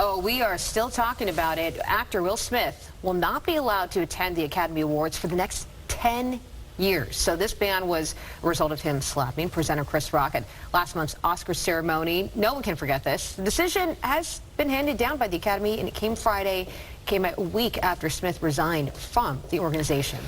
Oh, we are still talking about it. Actor Will Smith will not be allowed to attend the Academy Awards for the next 10 years. So this ban was a result of him slapping presenter Chris Rock at last month's Oscar ceremony. No one can forget this. The decision has been handed down by the Academy, and it came Friday, came a week after Smith resigned from the organization.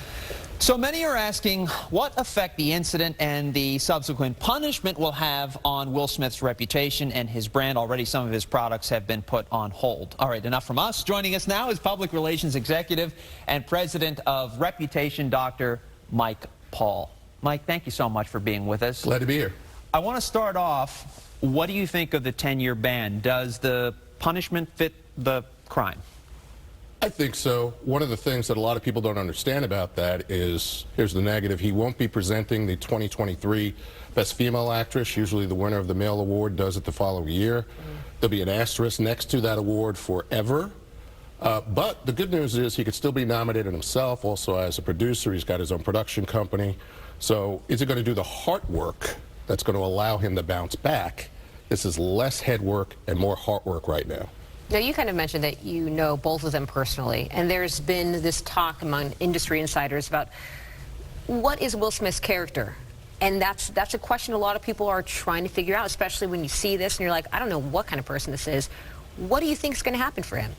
So many are asking what effect the incident and the subsequent punishment will have on Will Smith's reputation and his brand. Already some of his products have been put on hold. All right, enough from us. Joining us now is Public Relations Executive and President of Reputation, Dr. Mike Paul. Mike, thank you so much for being with us. Glad to be here. I want to start off, what do you think of the 10-year ban? Does the punishment fit the crime? I think so. One of the things that a lot of people don't understand about that is, here's the negative, he won't be presenting the 2023 Best Female Actress. Usually the winner of the male award does it the following year. There'll be an asterisk next to that award forever. But the good news is he could still be nominated himself. Also as a producer, he's got his own production company. So is it going to do the heart work that's going to allow him to bounce back? This is less head work and more heart work right now. Now, you kind of mentioned that you know both of them personally, and there's been this talk among industry insiders about what is Will Smith's character? And that's a question a lot of people are trying to figure out, especially when you see this and you're like, I don't know what kind of person this is. What do you think is going to happen for him?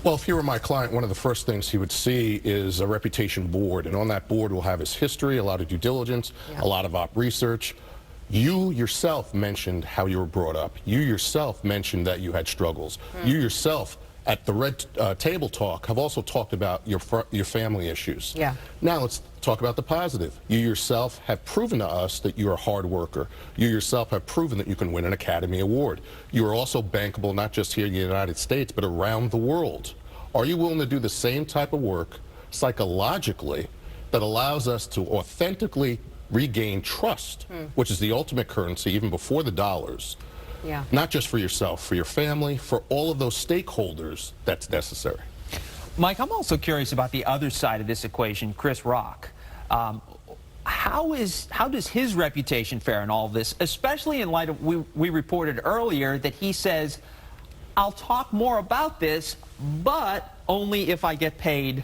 Well, if he were my client, one of the first things he would see is a reputation board, and on that board will have his history, a lot of due diligence, a lot of op research. You yourself mentioned how you were brought up. You yourself mentioned that you had struggles. You yourself, at the Red Table Talk, have also talked about your family issues. Yeah. Now let's talk about the positive. You yourself have proven to us that you're a hard worker. You yourself have proven that you can win an Academy Award. You are also bankable, not just here in the United States, but around the world. Are you willing to do the same type of work psychologically that allows us to authentically regain trust, which is the ultimate currency even before the dollars, not just for yourself, for your family, for all of those stakeholders that's necessary. Mike, I'm also curious about the other side of this equation, Chris Rock. How does his reputation fare in all of this, especially in light of, we reported earlier that he says, I'll talk more about this, but only if I get paid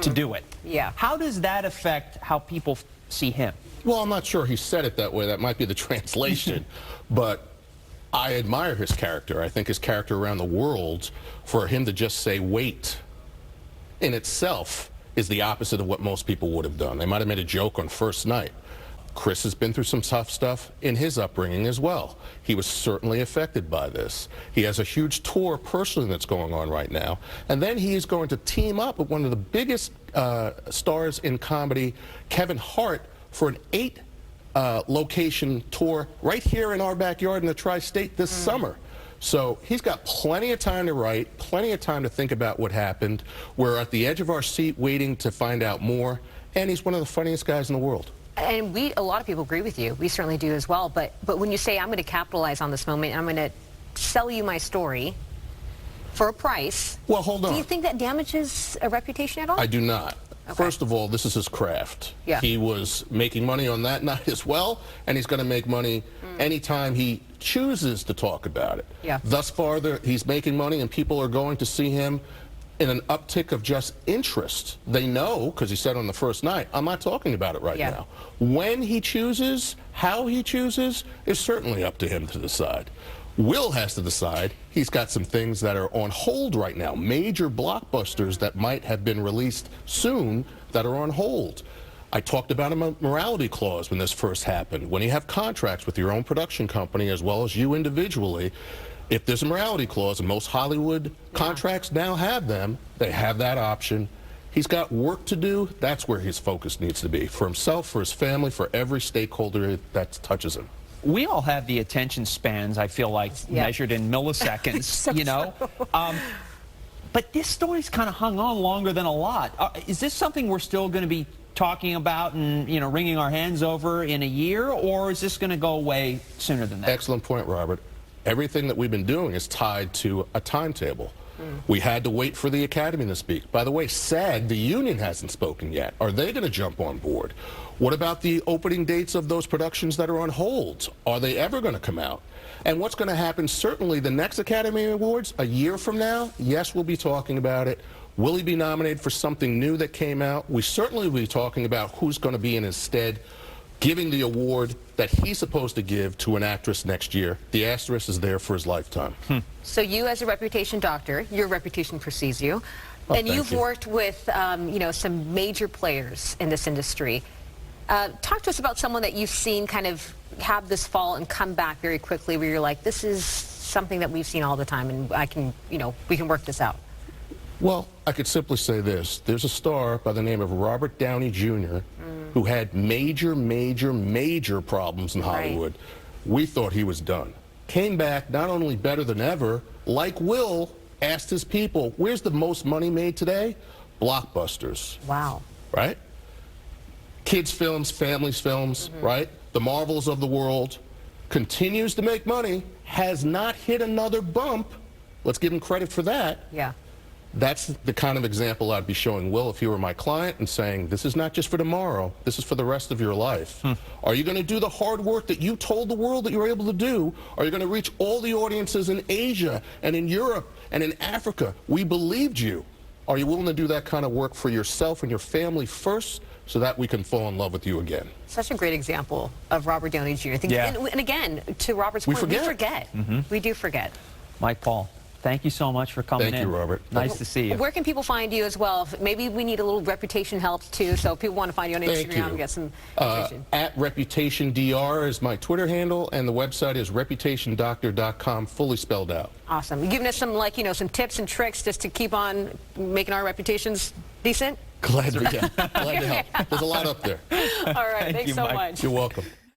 to do it. Yeah. How does that affect how people see him? Well, I'm not sure he said it that way. That might be the translation. But I admire his character. I think his character around the world, for him to just say wait, in itself is the opposite of what most people would have done. They might have made a joke on first night. Chris has been through some tough stuff in his upbringing as well. He was certainly affected by this. He has a huge tour personally that's going on right now. And then he is going to team up with one of the biggest stars in comedy, Kevin Hart, for an 8-location tour right here in our backyard in the Tri-State this summer. So he's got plenty of time to write, plenty of time to think about what happened. We're at the edge of our seat waiting to find out more, and he's one of the funniest guys in the world. And a lot of people agree with you. We certainly do as well. But when you say I'm going to capitalize on this moment, I'm going to sell you my story for a price. Well, hold on. Do you think that damages a reputation at all? I do not. Okay. First of all, this is his craft. Yeah. He was making money on that night as well, and he's going to make money anytime he chooses to talk about it. Yeah. Thus far, he's making money, and people are going to see him in an uptick of just interest. They know, because he said on the first night, I'm not talking about it right now. When he chooses, how he chooses, is certainly up to him to decide. Will has to decide. He's got some things that are on hold right now, major blockbusters that might have been released soon that are on hold. I talked about a morality clause when this first happened. When you have contracts with your own production company as well as you individually, if there's a morality clause, and most Hollywood contracts now have them, they have that option. He's got work to do. That's where his focus needs to be, for himself, for his family, for every stakeholder that touches him. We all have the attention spans, I feel like, measured in milliseconds, you know. But this story's kind of hung on longer than a lot. Is this something we're still going to be talking about and, you know, wringing our hands over in a year, or is this going to go away sooner than that? Excellent point, Robert. Everything that we've been doing is tied to a timetable. We had to wait for the Academy to speak. By the way, SAG, the union, hasn't spoken yet. Are they going to jump on board? What about the opening dates of those productions that are on hold? Are they ever going to come out? And what's going to happen, certainly the next Academy Awards, a year from now, yes, we'll be talking about it. Will he be nominated for something new that came out? We certainly will be talking about who's going to be in his stead, giving the award that he's supposed to give to an actress next year. The asterisk is there for his lifetime. So you, as a reputation doctor, your reputation precedes you, and you've worked with, you know, some major players in this industry. Talk to us about someone that you've seen kind of have this fall and come back very quickly, where you're like, this is something that we've seen all the time, and I can, you know, we can work this out. Well, I could simply say this. There's a star by the name of Robert Downey Jr. who had major problems in Hollywood. We thought he was done. Came back not only better than ever, like Will, asked his people, where's the most money made today? Blockbusters. Wow. Right? Kids films, families films, right? The Marvels of the world. Continues to make money, has not hit another bump. Let's give him credit for that. Yeah. That's the kind of example I'd be showing Will if he were my client and saying, this is not just for tomorrow, this is for the rest of your life. Are you going to do the hard work that you told the world that you were able to do? Are you going to reach all the audiences in Asia and in Europe and in Africa? We believed you. Are you willing to do that kind of work for yourself and your family first so that we can fall in love with you again? Such a great example of Robert Downey Jr. And again, to Robert's point, we forget. We do forget. Mike Paul, thank you so much for coming in. Thank you, Robert. Nice to see you. Where can people find you as well? Maybe we need a little reputation help too, so if people want to find you on Thank Instagram you. and get some information. At ReputationDR is my Twitter handle, and the website is reputationdoctor.com, fully spelled out. Awesome. You giving us some, like, you know, some tips and tricks just to keep on making our reputations decent? Glad to help. There's a lot up there. All right. Thanks you, so Mike. much. You're welcome.